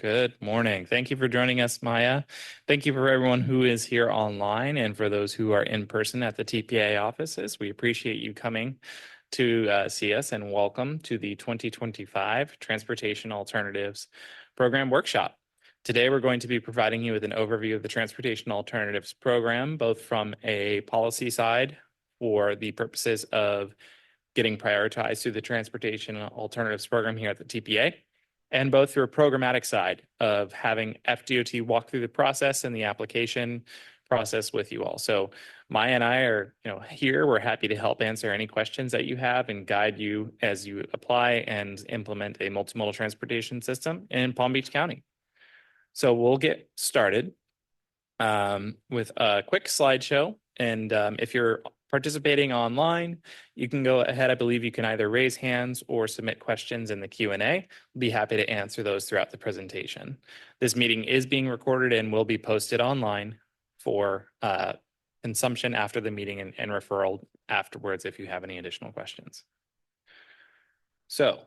Good morning. Thank you for joining us, Maya. Thank you for everyone who is here online and for those who are in person at the TPA offices. We appreciate you coming to see us, and welcome to the 2025 Transportation Alternatives Program Workshop. Today, we're going to be providing you with an overview of the Transportation Alternatives Program, both from a policy side for the purposes of getting prioritized through the Transportation Alternatives Program here at the TPA, and both through a programmatic side of having FDOT walk through the process and the application process with you all. So Maya and I are, here. We're happy to help answer any questions that you have and guide you as you apply and implement a multimodal transportation system in Palm Beach County. So we'll get started with a quick slideshow. And if you're participating online, you can go ahead. I believe you can either raise hands or submit questions in the Q&A. We'll be happy to answer those throughout the presentation. This meeting is being recorded and will be posted online for consumption after the meeting and referral afterwards if you have any additional questions. So,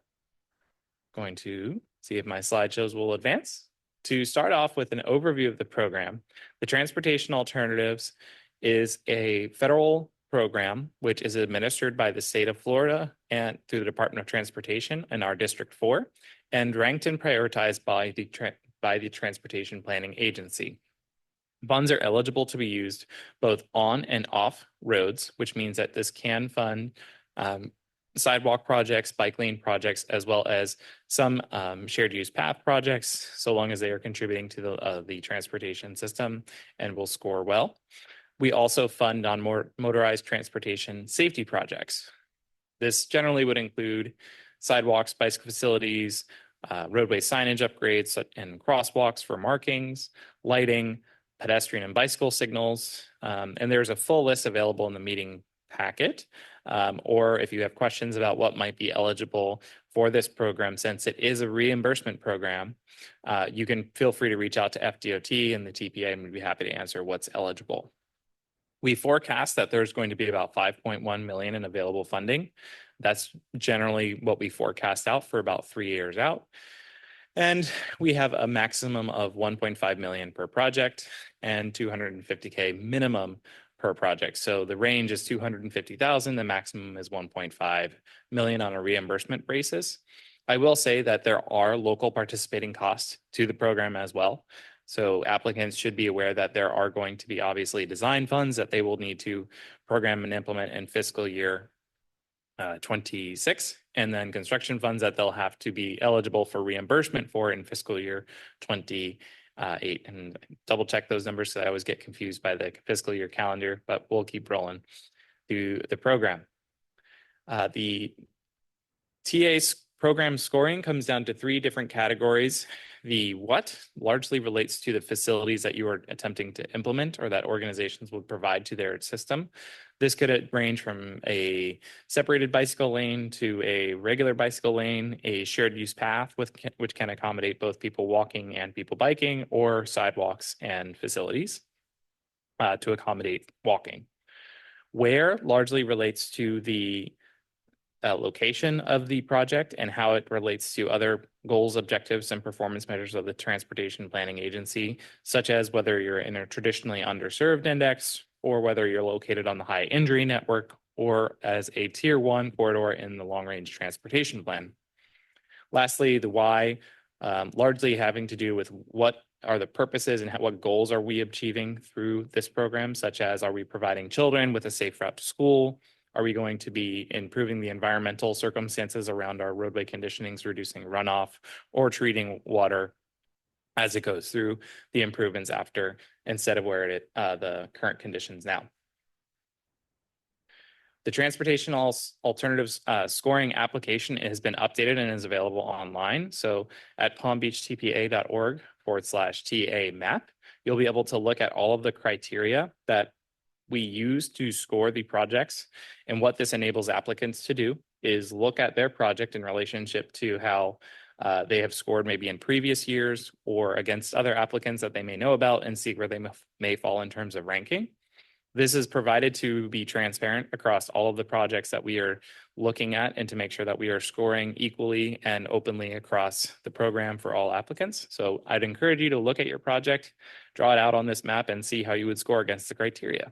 going to see if my slideshows will advance. To start off with an overview of the program, the Transportation Alternatives is a federal program which is administered by the state of Florida and through the Department of Transportation and our District 4, and ranked and prioritized by the Transportation Planning Agency. Funds are eligible to be used both on and off roads, which means that this can fund sidewalk projects, bike lane projects, as well as some shared use path projects, so long as they are contributing to the transportation system and will score well. We also fund on motorized transportation safety projects. This generally would include sidewalks, bicycle facilities, roadway signage upgrades and crosswalks for markings, lighting, pedestrian and bicycle signals, and there's a full list available in the meeting packet. Or if you have questions about what might be eligible for this program, since it is a reimbursement program, you can feel free to reach out to FDOT and the TPA, and we'd be happy to answer what's eligible. We forecast that there's going to be about 5.1 million in available funding. That's generally what we forecast out for about 3 years out. And we have a maximum of 1.5 million per project and 250K minimum per project. So the range is 250,000. The maximum is 1.5 million on a reimbursement basis. I will say that there are local participating costs to the program as well. So applicants should be aware that there are going to be obviously design funds that they will need to program and implement in fiscal year 26, and then construction funds that they'll have to be eligible for reimbursement for in fiscal year 28. And double check those numbers so I always get confused by the fiscal year calendar, but we'll keep rolling through the program. The TA's program scoring comes down to 3 different categories. The what largely relates to the facilities that you are attempting to implement or that organizations would provide to their system. This could range from a separated bicycle lane to a regular bicycle lane, a shared use path which can accommodate both people walking and people biking, or sidewalks and facilities to accommodate walking. Where largely relates to the location of the project and how it relates to other goals, objectives, and performance measures of the Transportation Planning Agency, such as whether you're in a traditionally underserved index or whether you're located on the high injury network or as a tier 1 corridor in the long range transportation plan. Lastly, the why, largely having to do with what are the purposes and what goals are we achieving through this program, such as are we providing children with a safe route to school? Are we going to be improving the environmental circumstances around our roadway conditionings, reducing runoff, or treating water as it goes through the improvements after instead of where the current conditions now? The Transportation Alternatives scoring application has been updated and is available online. So at palmbeachtpa.org/TA map, you'll be able to look at all of the criteria that we use to score the projects. And what this enables applicants to do is look at their project in relationship to how they have scored maybe in previous years or against other applicants that they may know about and see where they may fall in terms of ranking. This is provided to be transparent across all of the projects that we are looking at and to make sure that we are scoring equally and openly across the program for all applicants. So I'd encourage you to look at your project, draw it out on this map, and see how you would score against the criteria.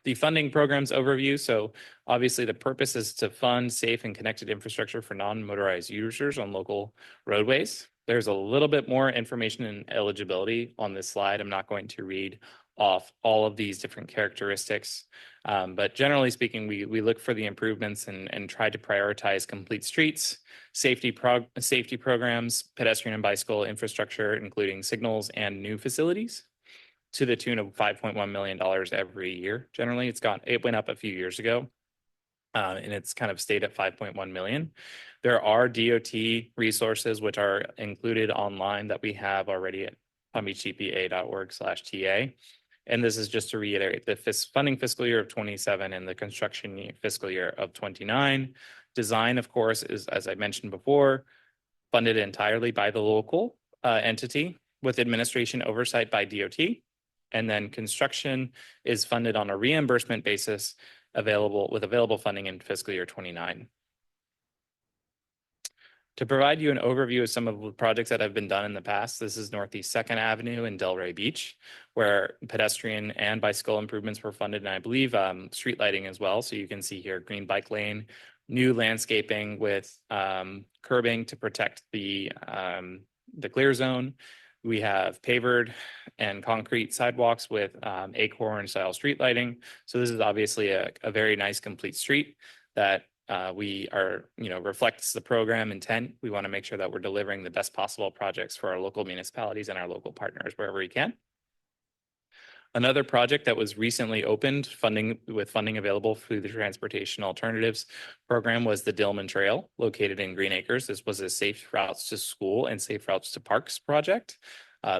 The funding programs overview. So obviously the purpose is to fund safe and connected infrastructure for non-motorized users on local roadways. There's a little bit more information and eligibility on this slide. I'm not going to read off all of these different characteristics. But generally speaking, we look for the improvements and try to prioritize complete streets, safety programs, pedestrian and bicycle infrastructure, including signals and new facilities, to the tune of $5.1 million every year. Generally, it went up a few years ago, and it's kind of stayed at 5.1 million. There are DOT resources which are included online that we have already at palmbeachtpa.org/TA. And this is just to reiterate the funding fiscal year of 27 and the construction fiscal year of 29. Design, of course, is, as I mentioned before, funded entirely by the local entity with administration oversight by DOT. And then construction is funded on a reimbursement basis with available funding in fiscal year 29. To provide you an overview of some of the projects that have been done in the past, this is Northeast 2nd Avenue in Delray Beach, where pedestrian and bicycle improvements were funded, and I believe street lighting as well. So you can see here green bike lane, new landscaping with curbing to protect the clear zone. We have pavered and concrete sidewalks with acorn style street lighting. So this is obviously a very nice complete street that we are, reflects the program intent. We want to make sure that we're delivering the best possible projects for our local municipalities and our local partners wherever we can. Another project that was recently opened, funding available through the Transportation Alternatives Program, was the Dillman Trail, located in Green Acres. This was a Safe Routes to School and Safe Routes to Parks project.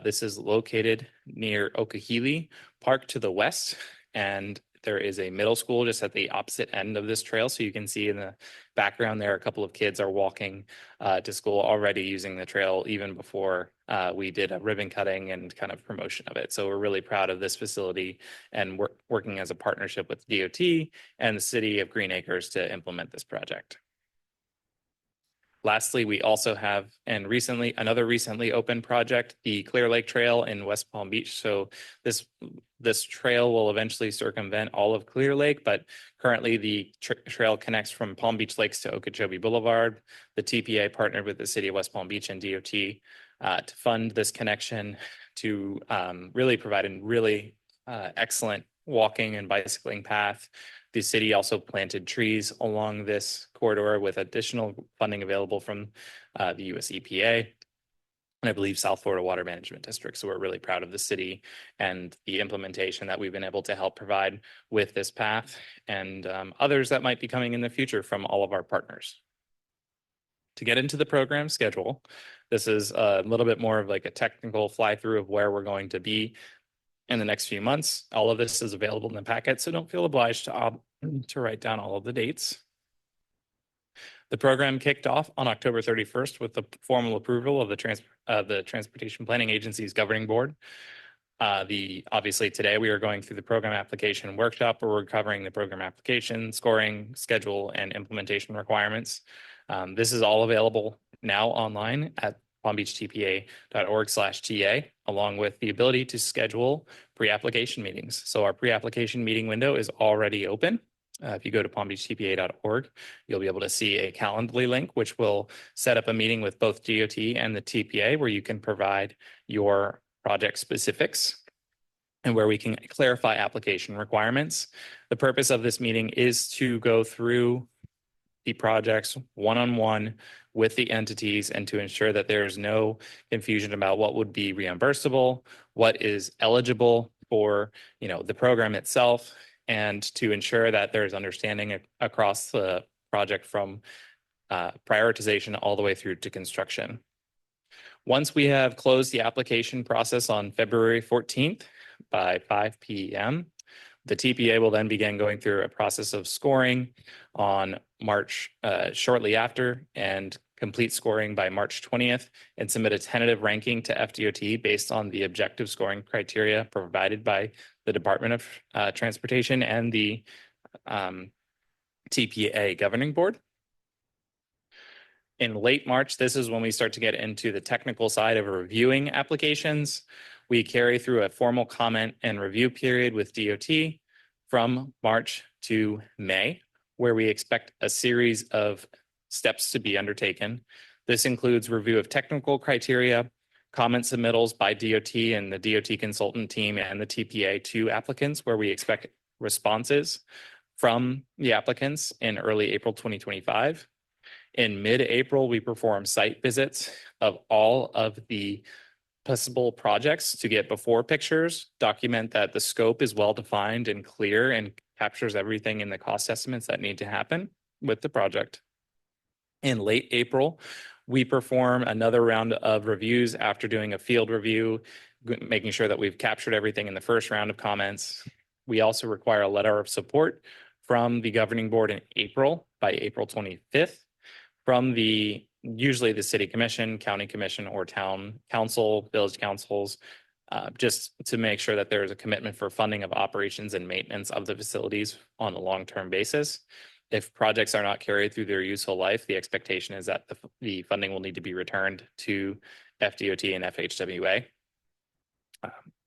This is located near Okehili Park to the west, and there is a middle school just at the opposite end of this trail. So you can see in the background there, a couple of kids are walking to school already using the trail even before we did a ribbon cutting and kind of promotion of it. So we're really proud of this facility and working as a partnership with DOT and the city of Green Acres to implement this project. Lastly, we also have another recently opened project, the Clear Lake Trail in West Palm Beach. So this trail will eventually circumvent all of Clear Lake, but currently the trail connects from Palm Beach Lakes to Okeechobee Boulevard. The TPA partnered with the city of West Palm Beach and DOT to fund this connection to really provide a really excellent walking and bicycling path. The city also planted trees along this corridor with additional funding available from the US EPA and I believe South Florida Water Management District. So we're really proud of the city and the implementation that we've been able to help provide with this path and others that might be coming in the future from all of our partners. To get into the program schedule, this is a little bit more of like a technical fly through of where we're going to be in the next few months. All of this is available in the packet, so don't feel obliged to write down all of the dates. The program kicked off on October 31st with the formal approval of the Transportation Planning Agency's governing board. Obviously today we are going through the program application workshop where we're covering the program application, scoring, schedule, and implementation requirements. This is all available now online at palmbeachtpa.org/TA, along with the ability to schedule pre-application meetings. So our pre-application meeting window is already open. If you go to palmbeachtpa.org, you'll be able to see a Calendly link, which will set up a meeting with both DOT and the TPA where you can provide your project specifics and where we can clarify application requirements. The purpose of this meeting is to go through the projects one-on-one with the entities and to ensure that there's no confusion about what would be reimbursable, what is eligible for, the program itself, and to ensure that there's understanding across the project from prioritization all the way through to construction. Once we have closed the application process on February 14th by 5 p.m., the TPA will then begin going through a process of scoring on March shortly after and complete scoring by March 20th, and submit a tentative ranking to FDOT based on the objective scoring criteria provided by the Department of Transportation and the TPA governing board. In late March, this is when we start to get into the technical side of reviewing applications. We carry through a formal comment and review period with DOT from March to May, where we expect a series of steps to be undertaken. This includes review of technical criteria, comment submittals by DOT and the DOT consultant team and the TPA to applicants, where we expect responses from the applicants in early April 2025. In mid-April, we perform site visits of all of the possible projects to get before pictures, document that the scope is well-defined and clear and captures everything in the cost estimates that need to happen with the project. In late April, we perform another round of reviews after doing a field review, making sure that we've captured everything in the first round of comments. We also require a letter of support from the governing board in April, by April 25th, from usually the city commission, county commission, or town council, village councils, just to make sure that there is a commitment for funding of operations and maintenance of the facilities on a long-term basis. If projects are not carried through their useful life, the expectation is that the funding will need to be returned to FDOT and FHWA.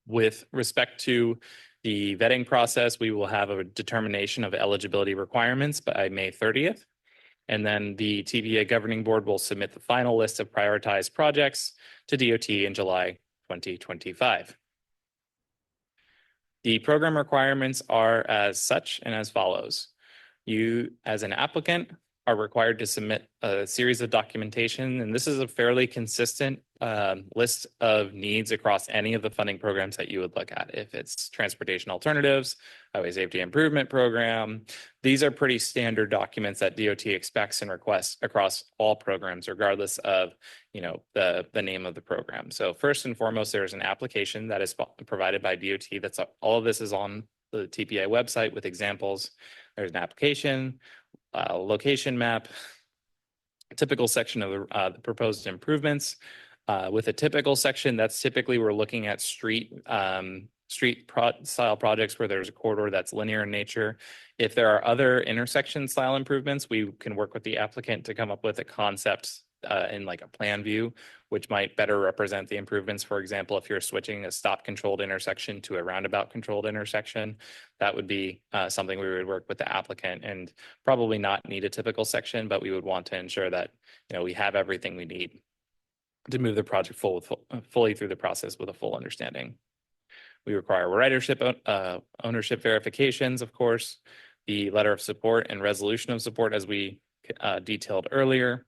With respect to the vetting process, we will have a determination of eligibility requirements by May 30th. And then the TPA governing board will submit the final list of prioritized projects to DOT in July 2025. The program requirements are as such and as follows. You, as an applicant, are required to submit a series of documentation, and this is a fairly consistent list of needs across any of the funding programs that you would look at. If it's transportation alternatives, highway safety improvement program, these are pretty standard documents that DOT expects and requests across all programs, regardless of the name of the program. So first and foremost, there's an application that is provided by DOT. All of this is on the TPA website with examples. There's an application, location map, typical section of the proposed improvements. With a typical section, that's typically we're looking at street style projects where there's a corridor that's linear in nature. If there are other intersection style improvements, we can work with the applicant to come up with a concept in like a plan view, which might better represent the improvements. For example, if you're switching a stop controlled intersection to a roundabout controlled intersection, that would be something we would work with the applicant, and probably not need a typical section, but we would want to ensure that we have everything we need to move the project fully through the process with a full understanding. We require ridership ownership verifications, of course, the letter of support and resolution of support, as we detailed earlier.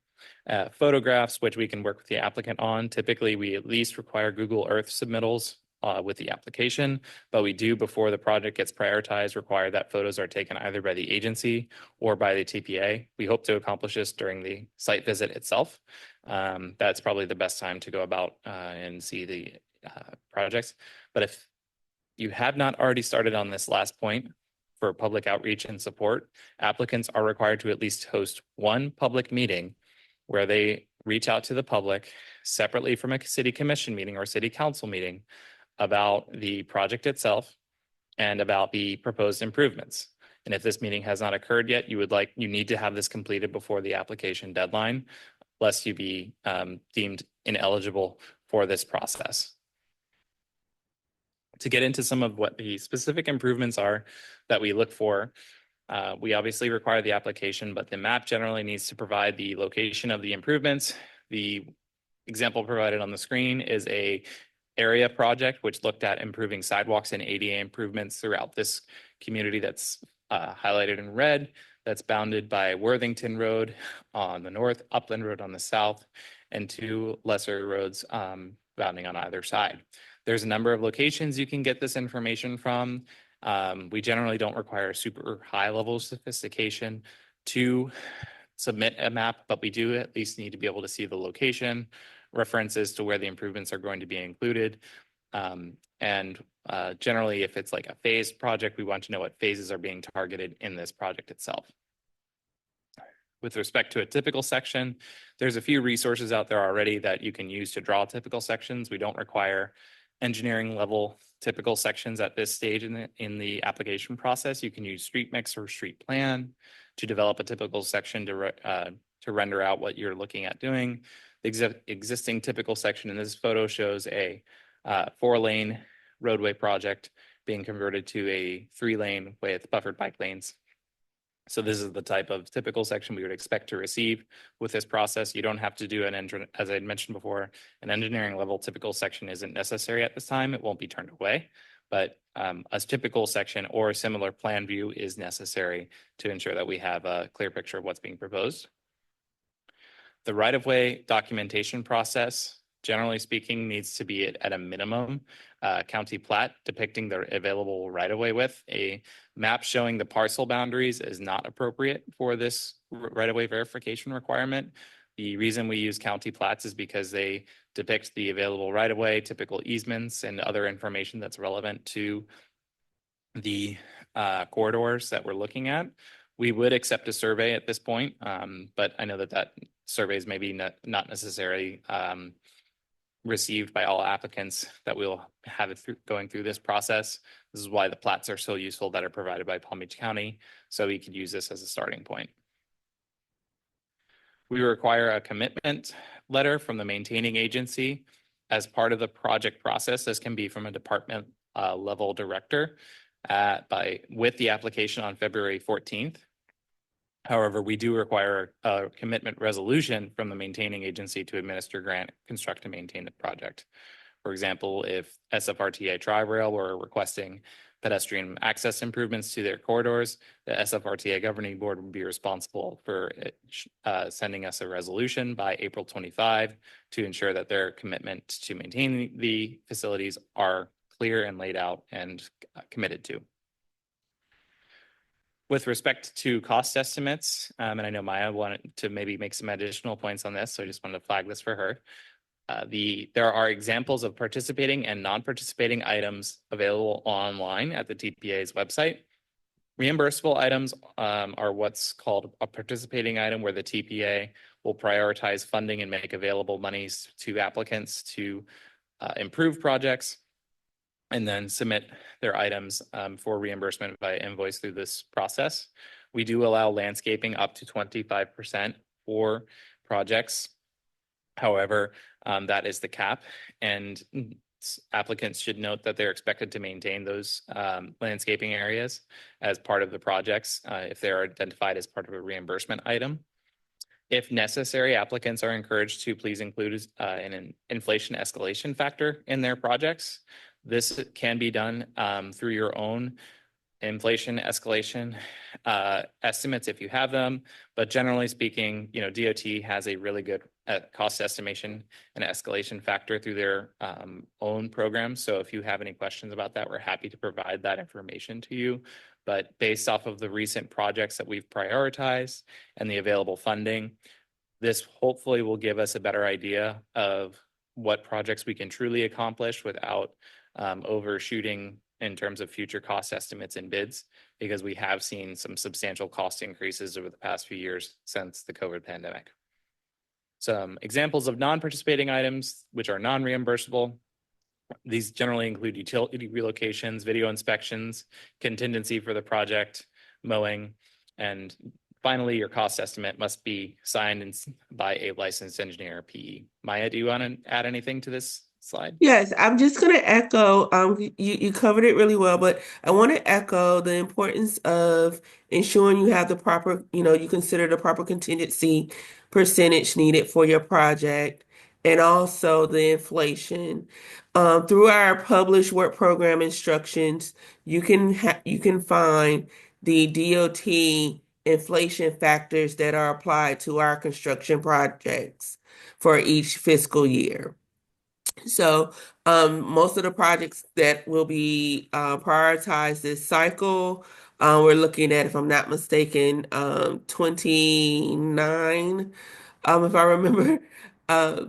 Photographs, which we can work with the applicant on. Typically, we at least require Google Earth submittals with the application, but we do, before the project gets prioritized, require that photos are taken either by the agency or by the TPA. We hope to accomplish this during the site visit itself. That's probably the best time to go about and see the projects. But if you have not already started on this last point for public outreach and support, applicants are required to at least host one public meeting where they reach out to the public separately from a city commission meeting or city council meeting about the project itself and about the proposed improvements. And if this meeting has not occurred yet, you need to have this completed before the application deadline, lest you be deemed ineligible for this process. To get into some of what the specific improvements are that we look for, we obviously require the application, but the map generally needs to provide the location of the improvements. The example provided on the screen is a area project which looked at improving sidewalks and ADA improvements throughout this community that's highlighted in red. That's bounded by Worthington Road on the north, Upland Road on the south, and two lesser roads bounding on either side. There's a number of locations you can get this information from. We generally don't require super high level of sophistication to submit a map, but we do at least need to be able to see the location, references to where the improvements are going to be included. Generally, if it's like a phased project, we want to know what phases are being targeted in this project itself. With respect to a typical section, there's a few resources out there already that you can use to draw typical sections. We don't require engineering level typical sections at this stage in the application process. You can use Street Mix or Street Plan to develop a typical section to render out what you're looking at doing. The existing typical section in this photo shows a 4-lane roadway project being converted to a 3-lane with buffered bike lanes. So this is the type of typical section we would expect to receive with this process. You don't have to do as I mentioned before, an engineering level typical section isn't necessary at this time. It won't be turned away, but a typical section or a similar plan view is necessary to ensure that we have a clear picture of what's being proposed. The right-of-way documentation process, generally speaking, needs to be at a minimum county plat depicting the available right-of-way width. A map showing the parcel boundaries is not appropriate for this right-of-way verification requirement. The reason we use county plats is because they depict the available right-of-way, typical easements, and other information that's relevant to the corridors that we're looking at. We would accept a survey at this point, but I know that surveys may be not necessarily received by all applicants that we'll have it going through this process. This is why the plats are so useful that are provided by Palm Beach County, so we could use this as a starting point. We require a commitment letter from the maintaining agency as part of the project process. This can be from a department level director with the application on February 14th. However, we do require a commitment resolution from the maintaining agency to administer, grant, construct, and maintain the project. For example, if SFRTA Tri-Rail were requesting pedestrian access improvements to their corridors, the SFRTA Governing Board would be responsible for sending us a resolution by April 25 to ensure that their commitment to maintain the facilities are clear and laid out and committed to. With respect to cost estimates, and I know Maya wanted to maybe make some additional points on this, so I just wanted to flag this for her. There are examples of participating and non-participating items available online at the TPA's website. Reimbursable items are what's called a participating item, where the TPA will prioritize funding and make available monies to applicants to improve projects, and then submit their items for reimbursement by invoice through this process. We do allow landscaping up to 25% for projects. However, that is the cap, and applicants should note that they're expected to maintain those landscaping areas as part of the projects if they're identified as part of a reimbursement item. If necessary, applicants are encouraged to please include an inflation escalation factor in their projects. This can be done through your own inflation escalation estimates if you have them, but generally speaking, DOT has a really good cost estimation and escalation factor through their own program. So if you have any questions about that, we're happy to provide that information to you. But based off of the recent projects that we've prioritized and the available funding, this hopefully will give us a better idea of what projects we can truly accomplish without overshooting in terms of future cost estimates and bids, because we have seen some substantial cost increases over the past few years since the COVID pandemic. Some examples of non-participating items, which are non-reimbursable. These generally include utility relocations, video inspections, contingency for the project, mowing, and finally, your cost estimate must be signed by a licensed engineer, PE. Maya, do you want to add anything to this slide? Yes, I'm just going to echo, you covered it really well, but I want to echo the importance of ensuring you have the proper, you consider the proper contingency percentage needed for your project, and also the inflation. Through our published work program instructions, you can find the DOT inflation factors that are applied to our construction projects for each fiscal year. So most of the projects that will be prioritized this cycle, we're looking at, if I'm not mistaken, 29, if I remember. Uh,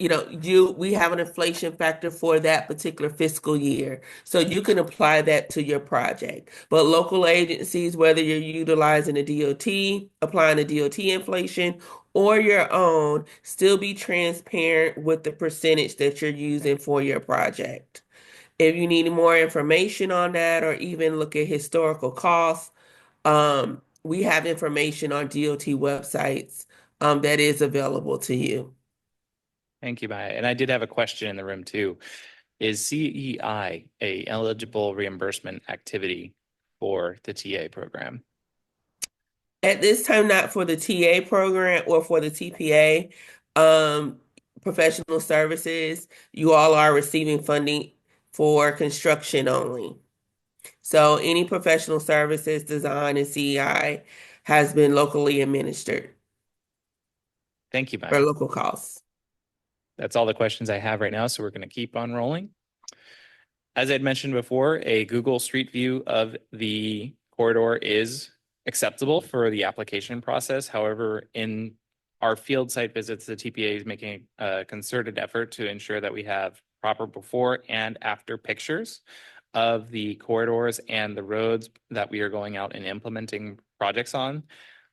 we have an inflation factor for that particular fiscal year. So you can apply that to your project. But local agencies, whether you're utilizing a DOT, applying a DOT inflation, or your own, still be transparent with the percentage that you're using for your project. If you need more information on that or even look at historical costs, we have information on DOT websites that is available to you. Thank you, Maya. And I did have a question in the room too. Is CEI a eligible reimbursement activity for the TA program? At this time, not for the TA program or for the TPA, um, professional services, you all are receiving funding for construction only. So any professional services, design, and CEI has been locally administered Thank you, for Maya. local costs. That's all the questions I have right now, so we're going to keep on rolling. As I'd mentioned before, a Google Street View of the corridor is acceptable for the application process. However, in our field site visits, the TPA is making a concerted effort to ensure that we have proper before and after pictures of the corridors and the roads that we are going out and implementing projects on.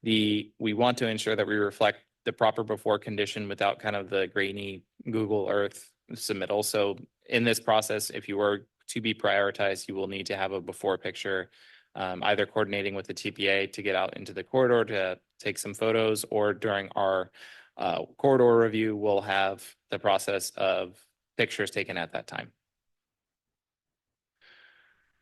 We want to ensure that we reflect the proper before condition without kind of the grainy Google Earth submittal. So in this process, if you were to be prioritized, you will need to have a before picture, either coordinating with the TPA to get out into the corridor to take some photos, or during our corridor review, we'll have the process of pictures taken at that time.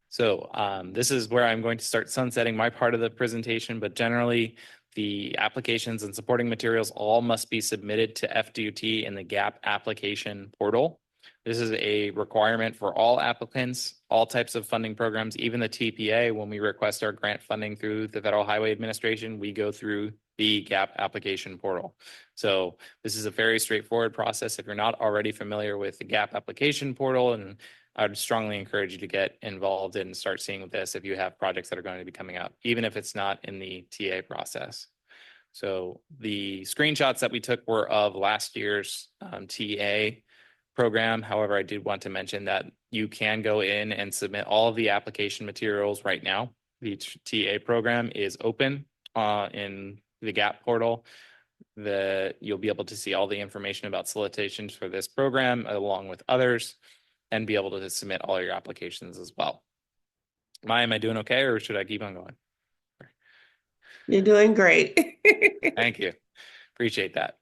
So this is where I'm going to start sunsetting my part of the presentation, but generally the applications and supporting materials all must be submitted to FDOT in the GAP application portal. This is a requirement for all applicants, all types of funding programs, even the TPA. When we request our grant funding through the Federal Highway Administration, we go through the GAP application portal. So this is a very straightforward process. If you're not already familiar with the GAP application portal, and I would strongly encourage you to get involved and start seeing this if you have projects that are going to be coming up, even if it's not in the TA process. So the screenshots that we took were of last year's TA program. However, I did want to mention that you can go in and submit all of the application materials right now. The TA program is open in the GAP portal. You'll be able to see all the information about solicitations for this program along with others, and be able to submit all your applications as well. Maya, am I doing okay, or should I keep on going? You're doing great. Thank you. Appreciate that.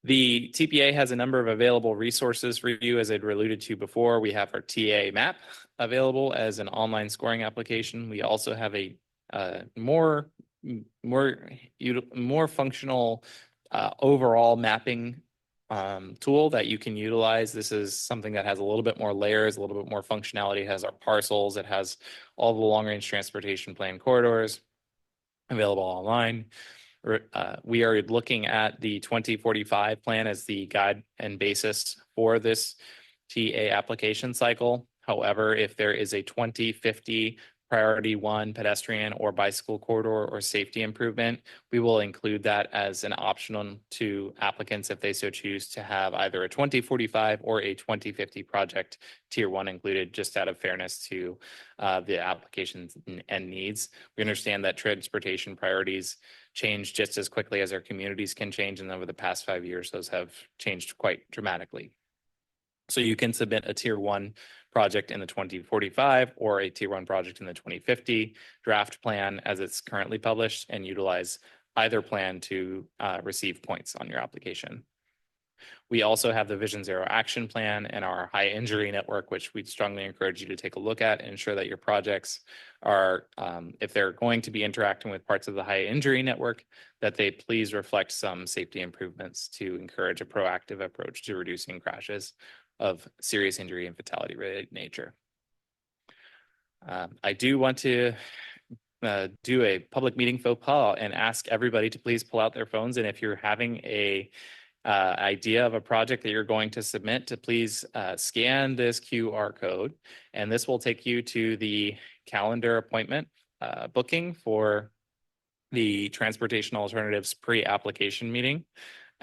The TPA has a number of available resources for you. As I'd alluded to before, we have our TA map available as an online scoring application. We also have a more functional overall mapping tool that you can utilize. This is something that has a little bit more layers, a little bit more functionality. It has our parcels. It has all the long-range transportation plan corridors available online. We are looking at the 2045 plan as the guide and basis for this TA application cycle. However, if there is a 2050 priority one pedestrian or bicycle corridor or safety improvement, we will include that as an option to applicants if they so choose to have either a 2045 or a 2050 project tier one included, just out of fairness to the applications and needs. We understand that transportation priorities change just as quickly as our communities can change, and over the past 5 years, those have changed quite dramatically. So you can submit a tier one project in the 2045 or a tier one project in the 2050 draft plan as it's currently published, and utilize either plan to receive points on your application. We also have the Vision Zero Action Plan and our high injury network, which we'd strongly encourage you to take a look at and ensure that your projects are, if they're going to be interacting with parts of the high injury network, that they please reflect some safety improvements to encourage a proactive approach to reducing crashes of serious injury and fatality related nature. I do want to do a public meeting faux pas and ask everybody to please pull out their phones. And if you're having a idea of a project that you're going to submit, to please scan this QR code, and this will take you to the calendar appointment booking for the Transportation Alternatives pre-application meeting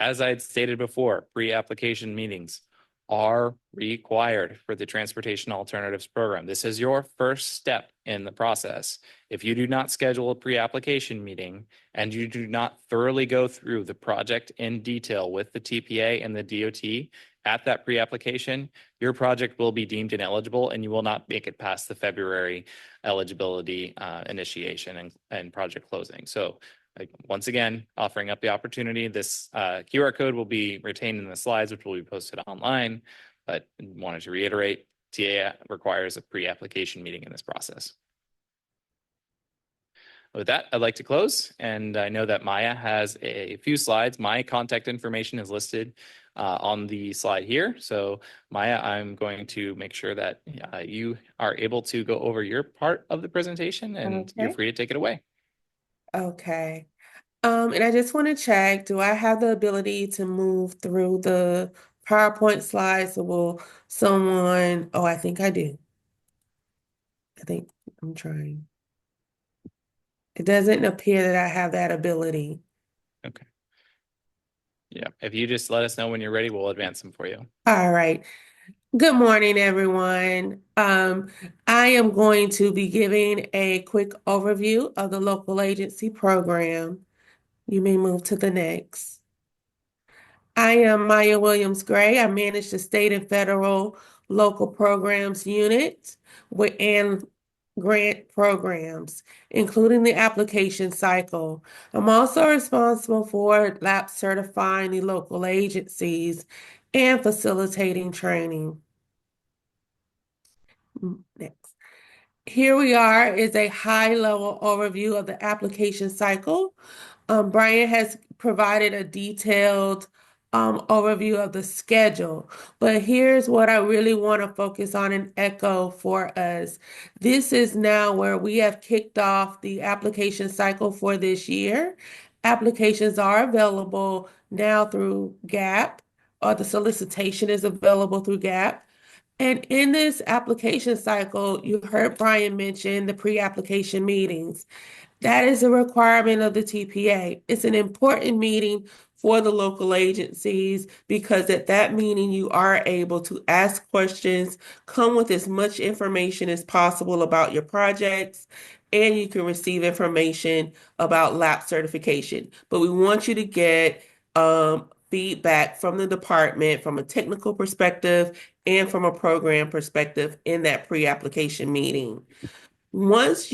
as I had stated before, pre-application meetings are required for the Transportation Alternatives Program. This is your first step in the process. If you do not schedule a pre-application meeting and you do not thoroughly go through the project in detail with the TPA and the DOT at that pre-application, your project will be deemed ineligible and you will not make it past the February eligibility initiation and project closing. So once again, offering up the opportunity. This QR code will be retained in the slides, which will be posted online, but wanted to reiterate, TA requires a pre-application meeting in this process. With that, I'd like to close, and I know that Maya has a few slides. My contact information is listed on the slide here. So Maya, I'm going to make sure that you are able to go over your part of the presentation, and you're Okay. free to take it away. Okay. And I just want to check, do I have the ability to move through the PowerPoint slides? Or will someone, oh, I think I do. I think I'm trying. It doesn't appear that I have that ability. Okay. Yeah, if you just let us know when you're ready, we'll advance them for you. All right. Good morning, everyone. I am going to be giving a quick overview of the local agency program. You may move to the next. I am Maya Williams Gray. I manage the state and federal local programs unit and grant programs, including the application cycle. I'm also responsible for lab certifying the local agencies and facilitating training. Next. Here we are is a high-level overview of the application cycle. Brian has provided a detailed overview of the schedule, but here's what I really want to focus on and echo for us. This is now where we have kicked off the application cycle for this year. Applications are available now through GAP, or the solicitation is available through GAP. And in this application cycle, you heard Brian mention the pre-application meetings. That is a requirement of the TPA. It's an important meeting for the local agencies because at that meeting, you are able to ask questions, come with as much information as possible about your projects, and you can receive information about lab certification. But we want you to get feedback from the department from a technical perspective and from a program perspective in that pre-application meeting. Once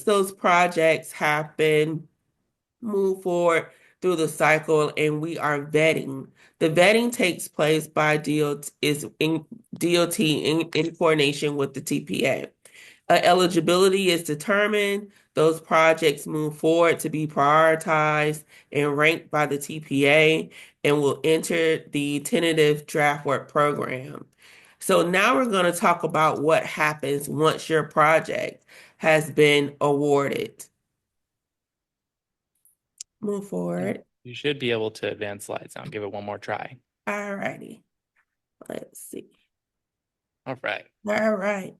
those projects have been moved forward through the cycle and we are vetting, the vetting takes place by DOT in coordination with the TPA. Eligibility is determined. Those projects move forward to be prioritized and ranked by the TPA and will enter the tentative draft work program. So now we're going to talk about what happens once your project has been awarded. Move Yeah, forward. you should be able to advance slides now. Give it one more try. All righty. Let's see. All right. All right.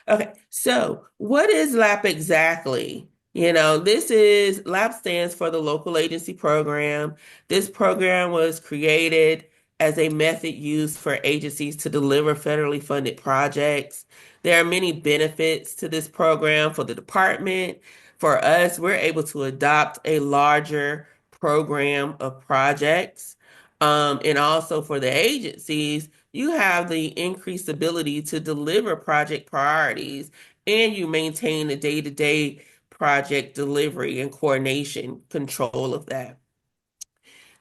Okay, so what is LAP exactly? This is LAP stands for the Local Agency Program. This program was created as a method used for agencies to deliver federally funded projects. There are many benefits to this program for the department. For us, we're able to adopt a larger program of projects. And also for the agencies, you have the increased ability to deliver project priorities and you maintain the day-to-day project delivery and coordination control of that.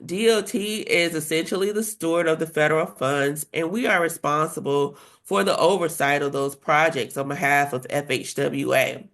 DOT is essentially the steward of the federal funds, and we are responsible for the oversight of those projects on behalf of FHWA.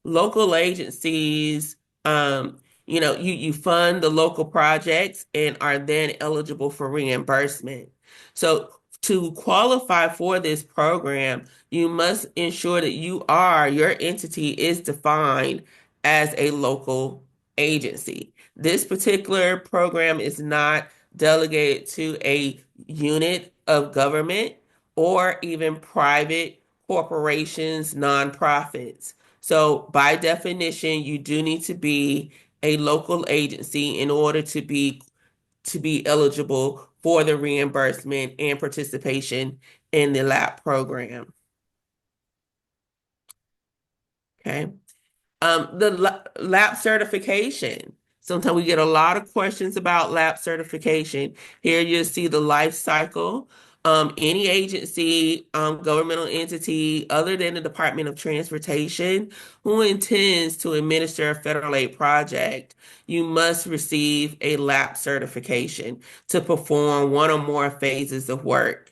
Local agencies, you fund the local projects and are then eligible for reimbursement. So to qualify for this program, you must ensure that your entity is defined as a local agency. This particular program is not delegated to a unit of government or even private corporations, nonprofits. So by definition, you do need to be a local agency in order to be to be eligible for the reimbursement and participation in the lap program. Okay. The lab certification. Sometimes we get a lot of questions about lab certification. Here you'll see the life cycle. Any agency, governmental entity other than the Department of Transportation who intends to administer a federal aid project, you must receive a lab certification to perform one or more phases of work.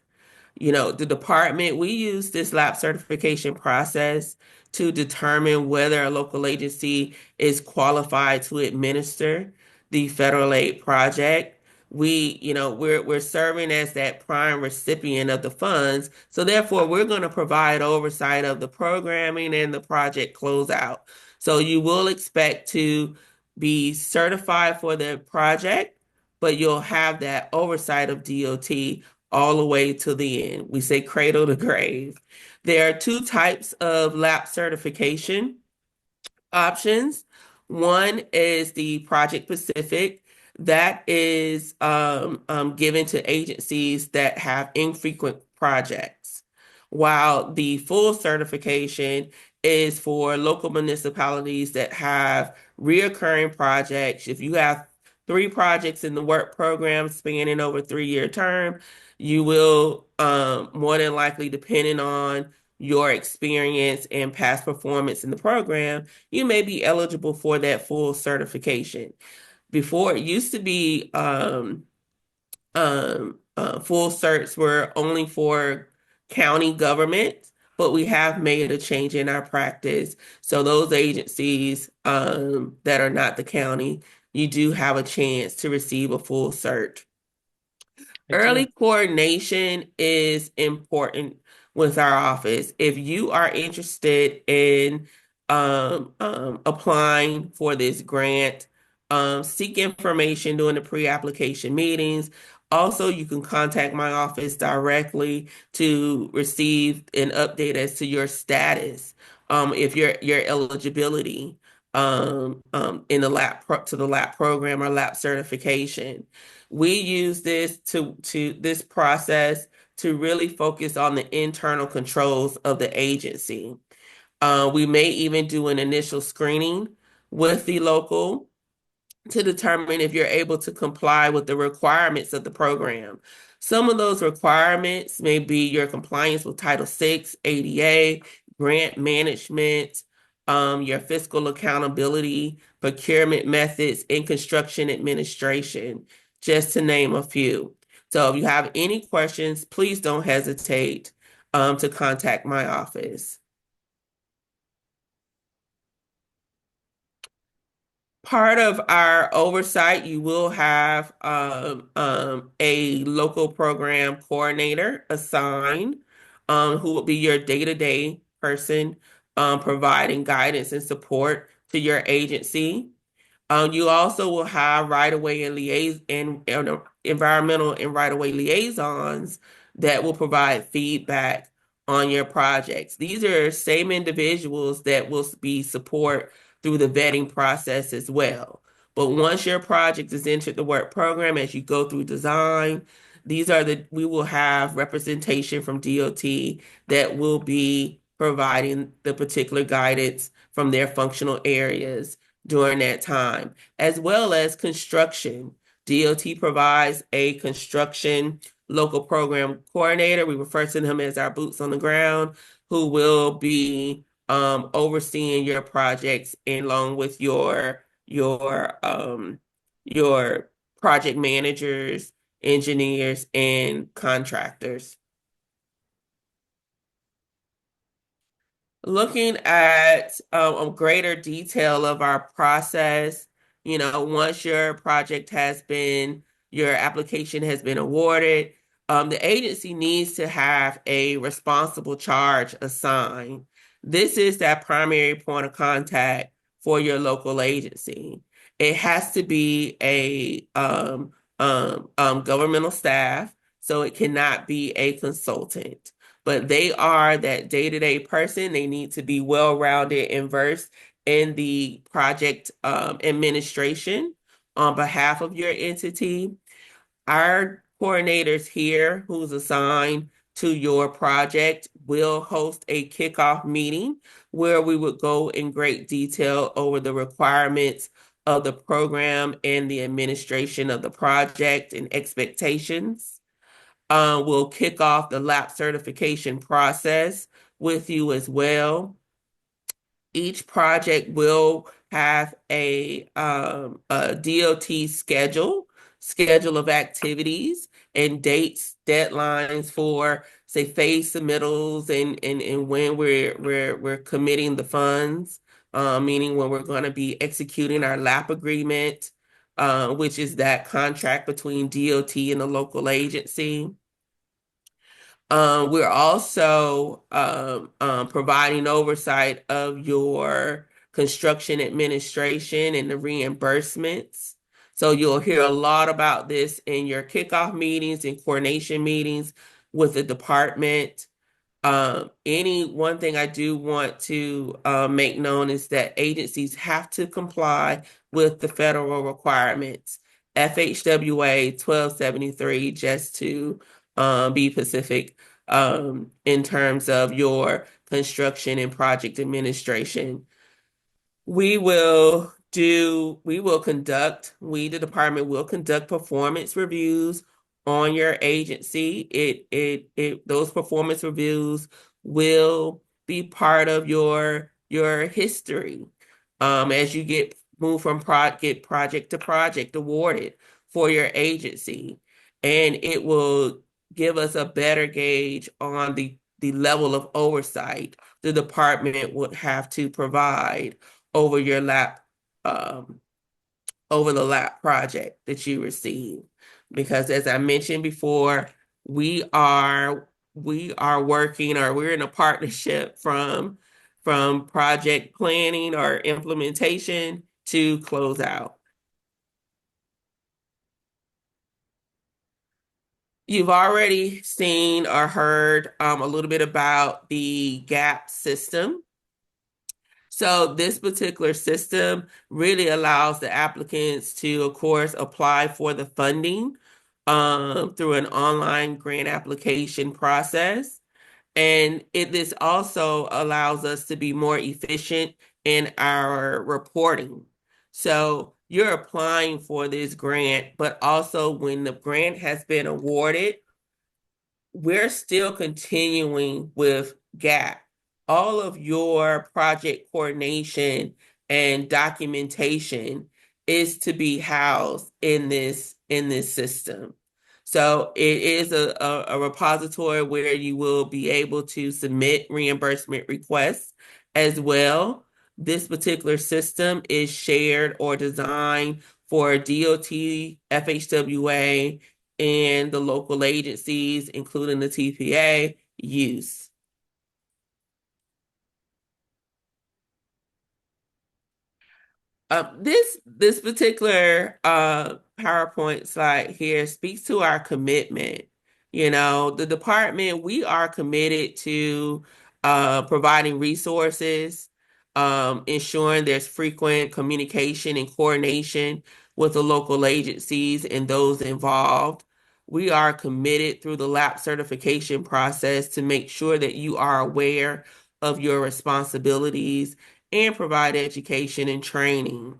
The department, we use this lab certification process to determine whether a local agency is qualified to administer the federal aid project. We're serving as that prime recipient of the funds. So therefore, we're going to provide oversight of the programming and the project closeout. So you will expect to be certified for the project, but you'll have that oversight of DOT all the way to the end. We say cradle to grave. There are two types of lab certification options. One is the project specific. That is given to agencies that have infrequent projects, while the full certification is for local municipalities that have reoccurring projects. If you have three projects in the work program spanning over 3-year term, you will more than likely, depending on your experience and past performance in the program, you may be eligible for that full certification. Before, it used to be full certs were only for county government, but we have made a change in our practice. So those agencies that are not the county, you do have a chance to receive a full cert. Early Excellent. coordination is important with our office. If you are interested in applying for this grant, seek information during the pre-application meetings. Also, you can contact my office directly to receive an update as to your status, if your eligibility in the to the lab program or lab certification. We use this process to really focus on the internal controls of the agency. We may even do an initial screening with the local to determine if you're able to comply with the requirements of the program. Some of those requirements may be your compliance with Title VI, ADA, grant management, your fiscal accountability, procurement methods, and construction administration, just to name a few. So if you have any questions, please don't hesitate to contact my office. Part of our oversight, you will have a local program coordinator assigned, who will be your day-to-day person, providing guidance and support to your agency. You also will have right-of-way and environmental and right-of-way liaisons that will provide feedback on your projects. These are same individuals that will be support through the vetting process as well. But once your project is entered the work program, as you go through design, we will have representation from DOT that will be providing the particular guidance from their functional areas during that time, as well as construction. DOT provides a construction local program coordinator. We refer to them as our boots on the ground, who will be overseeing your projects along with your project managers, engineers, and contractors. Looking at a greater detail of our process, once your application has been awarded, the agency needs to have a responsible charge assigned. This is that primary point of contact for your local agency. It has to be a governmental staff, so it cannot be a consultant, but they are that day-to-day person. They need to be well-rounded and versed in the project administration on behalf of your entity. Our coordinators here who's assigned to your project will host a kickoff meeting where we would go in great detail over the requirements of the program and the administration of the project and expectations. We'll kick off the lab certification process with you as well. Each project will have a DOT schedule of activities and dates, deadlines for, say, phase submittals and when we're committing the funds, meaning when we're going to be executing our LAP agreement, which is that contract between DOT and the local agency. We're also providing oversight of your construction administration and the reimbursements. So you'll hear a lot about this in your kickoff meetings and coordination meetings with the department. Any one thing I do want to make known is that agencies have to comply with the federal requirements, FHWA 1273, just to be specific in terms of your construction and project administration. The department will conduct performance reviews on your agency. Those performance reviews will be part of your history as you get move from get project to project awarded for your agency. And it will give us a better gauge on the level of oversight the department would have to provide over your lap um, over the lap project that you receive. Because as I mentioned before, we are working or we're in a partnership from project planning or implementation to close out. You've already seen or heard a little bit about the GAP system. So this particular system really allows the applicants to, of course, apply for the funding through an online grant application process. And this also allows us to be more efficient in our reporting. So you're applying for this grant, but also when the grant has been awarded, we're still continuing with GAP. All of your project coordination and documentation is to be housed in this system. So it is a repository where you will be able to submit reimbursement requests as well. This particular system is shared or designed for DOT, FHWA, and the local agencies, including the TPA, use. This particular PowerPoint slide here speaks to our commitment. You know, the department, we are committed to providing resources, ensuring there's frequent communication and coordination with the local agencies and those involved. We are committed through the lab certification process to make sure that you are aware of your responsibilities and provide education and training.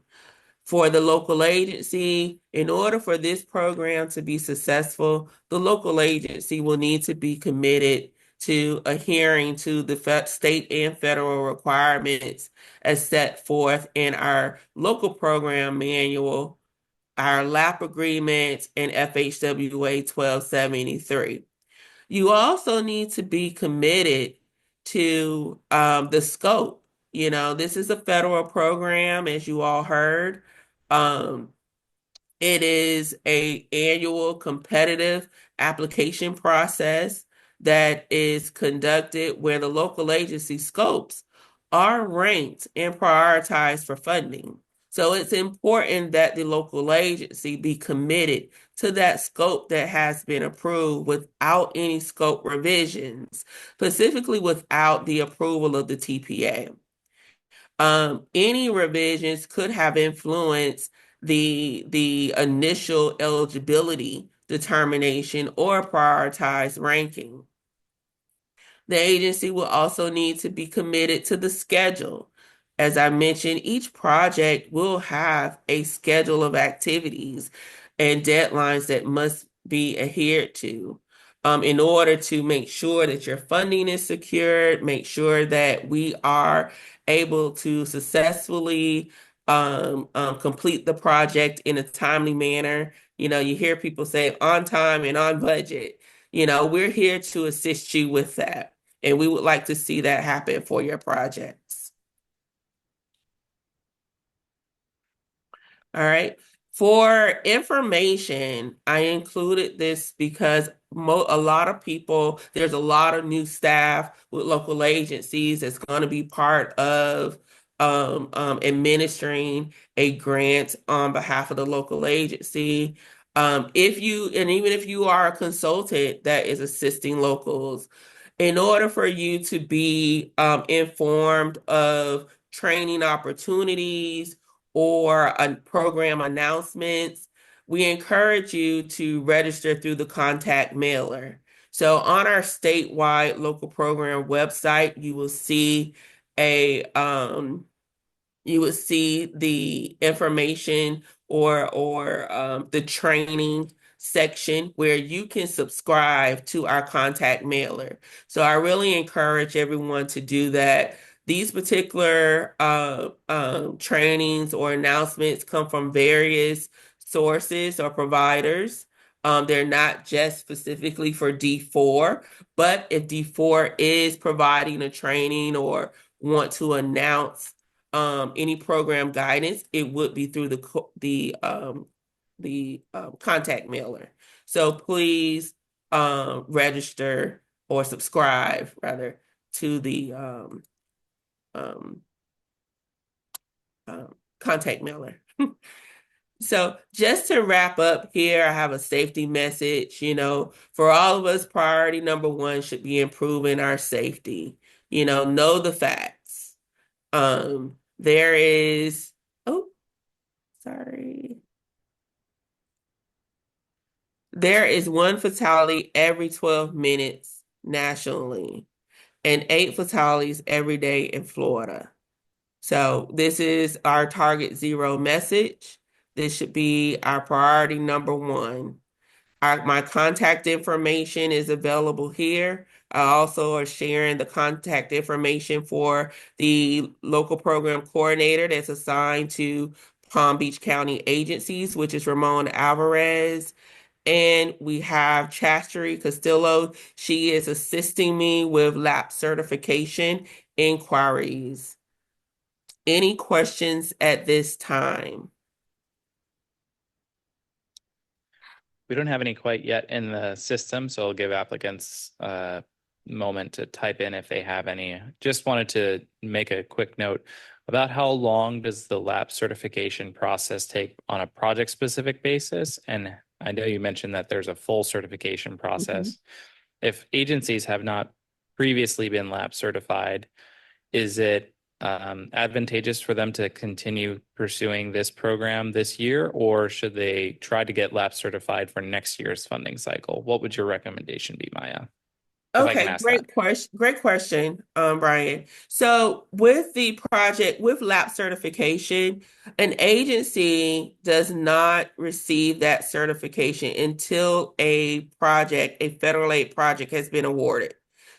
For the local agency, in order for this program to be successful, the local agency will need to be committed to adhering to the state and federal requirements as set forth in our local program manual, our LAP agreements, and FHWA 1273. You also need to be committed to the scope. You know, this is a federal program, as you all heard. Um, it is a annual competitive application process that is conducted where the local agency scopes are ranked and prioritized for funding. So it's important that the local agency be committed to that scope that has been approved without any scope revisions, specifically without the approval of the TPA. Any revisions could have influenced the initial eligibility determination or prioritized ranking. The agency will also need to be committed to the schedule. As I mentioned, each project will have a schedule of activities and deadlines that must be adhered to in order to make sure that your funding is secured, make sure that we are able to successfully complete the project in a timely manner. You know, you hear people say on time and on budget. You know, we're here to assist you with that. And we would like to see that happen for your projects. All right. For information, I included this because a lot of people, there's a lot of new staff with local agencies that's going to be part of administering a grant on behalf of the local agency. And even if you are a consultant that is assisting locals, in order for you to be informed of training opportunities, or a program announcements, we encourage you to register through the contact mailer. So on our statewide local program website, a you would see the information or the training section where you can subscribe to our contact mailer. So I really encourage everyone to do that. These particular trainings or announcements come from various sources or providers. They're not just specifically for D4, but if D4 is providing a training or want to announce any program guidance, it would be through the contact mailer. So please register or subscribe rather to the um, contact mailer. So just to wrap up here, I have a safety message. You know, for all of us, priority number one should be improving our safety. You know the facts. There is, oh, sorry. There is one fatality every 12 minutes nationally and 8 fatalities every day in Florida. So this is our target zero message. This should be our priority number one. My contact information is available here. I also are sharing the contact information for the local program coordinator that's assigned to Palm Beach County agencies, which is Ramon Alvarez. And we have Chastity Castillo. She is assisting me with lab certification inquiries. Any questions at this time? We don't have any quite yet in the system, so I'll give applicants a moment to type in if they have any. Just wanted to make a quick note about how long does the lab certification process take on a project-specific basis? And I know you mentioned that there's a full certification Mhm. process. If agencies have not previously been lab certified, is it advantageous for them to continue pursuing this program this year, or should they try to get lab certified for next year's funding cycle? What would your recommendation be, Maya? If I can Okay, ask that. great question, Brian. So with the project, with lab certification, an agency does not receive that certification until a federal aid project has been awarded.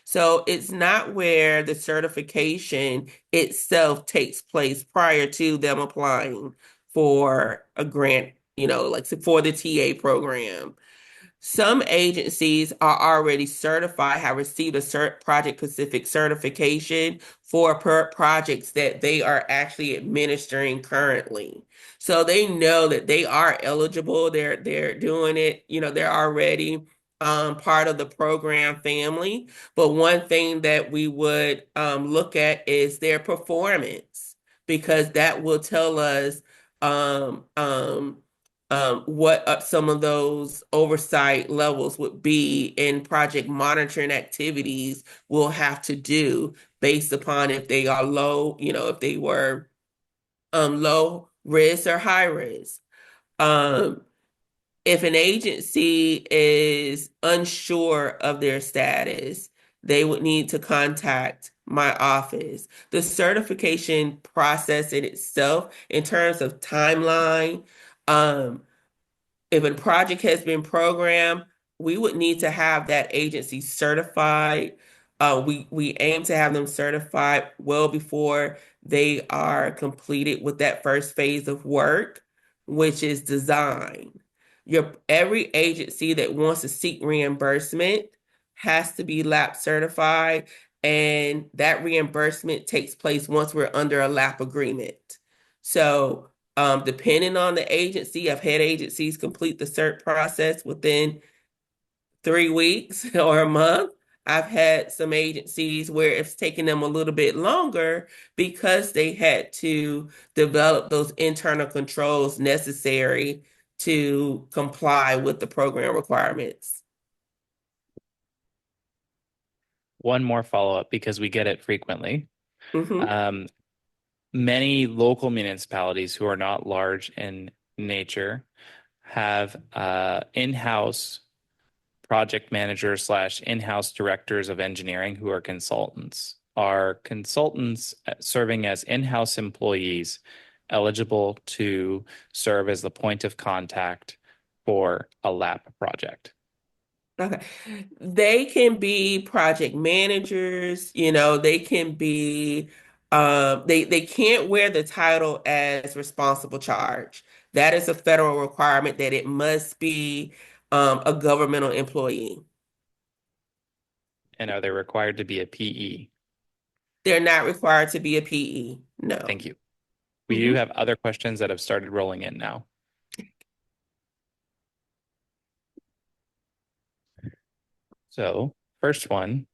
So it's not where the certification itself takes place prior to them applying for a grant, like for the TA program. Some agencies are already certified, have received a project specific certification for projects that they are actually administering currently. So they know that they are eligible. They're doing it, they're already part of the program family. But one thing that we would look at is their performance, because that will tell us what some of those oversight levels would be in project monitoring activities we'll have to do based upon if they are low, if they were low risk or high risk. Um, if an agency is unsure of their status, they would need to contact my office. The certification process in itself, in terms of timeline, um, if a project has been programmed, we would need to have that agency certified. We aim to have them certified well before they are completed with that first phase of work, which is design. Every agency that wants to seek reimbursement has to be lap certified, and that reimbursement takes place once we're under a lap agreement. So depending on the agency, I've had agencies complete the cert process within 3 weeks or a month. I've had some agencies where it's taken them a little bit longer because they had to develop those internal controls necessary to comply with the program requirements. One more follow-up because we get it frequently. Hmm. Um, Many local municipalities who are not large in nature have in-house project managers slash in-house directors of engineering who are consultants. Are consultants serving as in-house employees eligible to serve as the point of contact for a lab project? Okay. They can be project managers, they can be they can't wear the title as responsible charge. That is a federal requirement that it must be a governmental employee. And are they required to be a PE? They're not required to be a PE. No. Thank you. We do Hmm. have other questions that have started rolling in now. So, first one,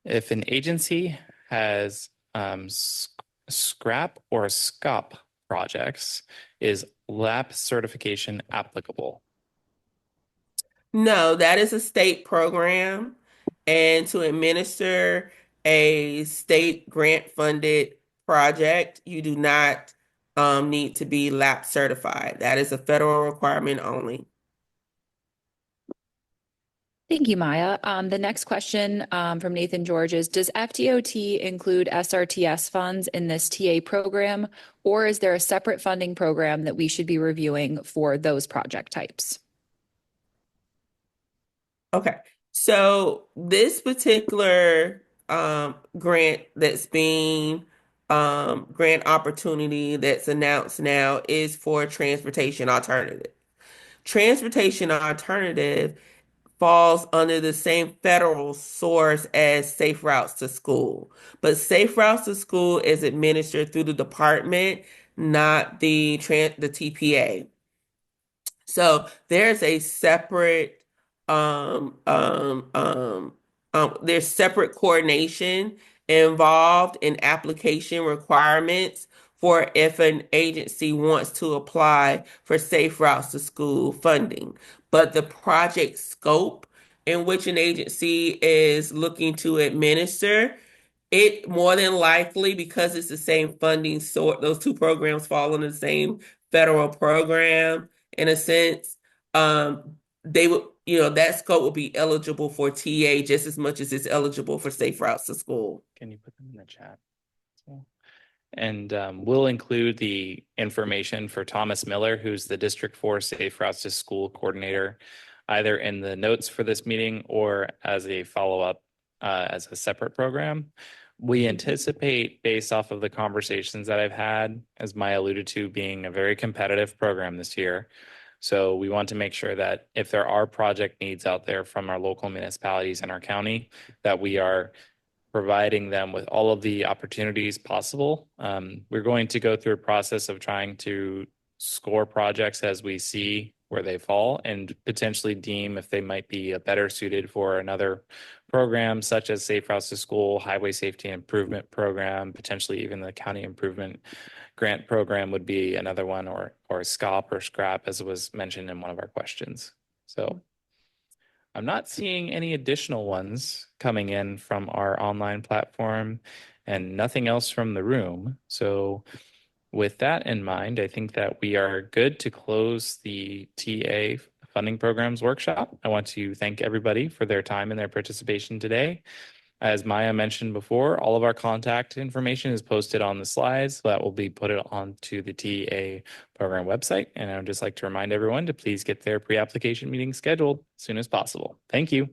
if an agency has scrap or SCOP projects, is LAP certification applicable? No, that is a state program. And to administer a state grant funded project, you do not need to be lap certified. That is a federal requirement only. Thank you, Maya. The next question from Nathan George is, does FDOT include SRTS funds in this TA program, or is there a separate funding program that we should be reviewing for those project types? Okay. So this particular grant that's being grant opportunity that's announced now is for transportation alternative. Transportation alternative falls under the same federal source as Safe Routes to School. But Safe Routes to School is administered through the department, not the TPA. So there's a separate there's separate coordination involved in application requirements for if an agency wants to apply for Safe Routes to School funding. But the project scope in which an agency is looking to administer, it more than likely, because it's the same funding sort, those two programs fall in the same federal program in a sense. They would, that scope would be eligible for TA just as much as it's eligible for Safe Routes to School. Can you put them in the chat? And we'll include the information for Thomas Miller, who's the District 4 Safe Routes to School coordinator, either in the notes for this meeting or as a follow-up as a separate program. We anticipate, based off of the conversations that I've had, as Maya alluded to, being a very competitive program this year. So we want to make sure that if there are project needs out there from our local municipalities in our county, that we are providing them with all of the opportunities possible. We're going to go through a process of trying to score projects as we see where they fall and potentially deem if they might be better suited for another program, such as Safe Routes to School, Highway Safety Improvement Program, potentially even the County Improvement Grant Program would be another one, or SCOP or SCRAP, as was mentioned in one of our questions. So I'm not seeing any additional ones coming in from our online platform and nothing else from the room. So with that in mind, I think that we are good to close the TA Funding Programs Workshop. I want to thank everybody for their time and their participation today. As Maya mentioned before, all of our contact information is posted on the slides. So that will be put onto the TA program website. And I would just like to remind everyone to please get their pre-application meeting scheduled as soon as possible. Thank you.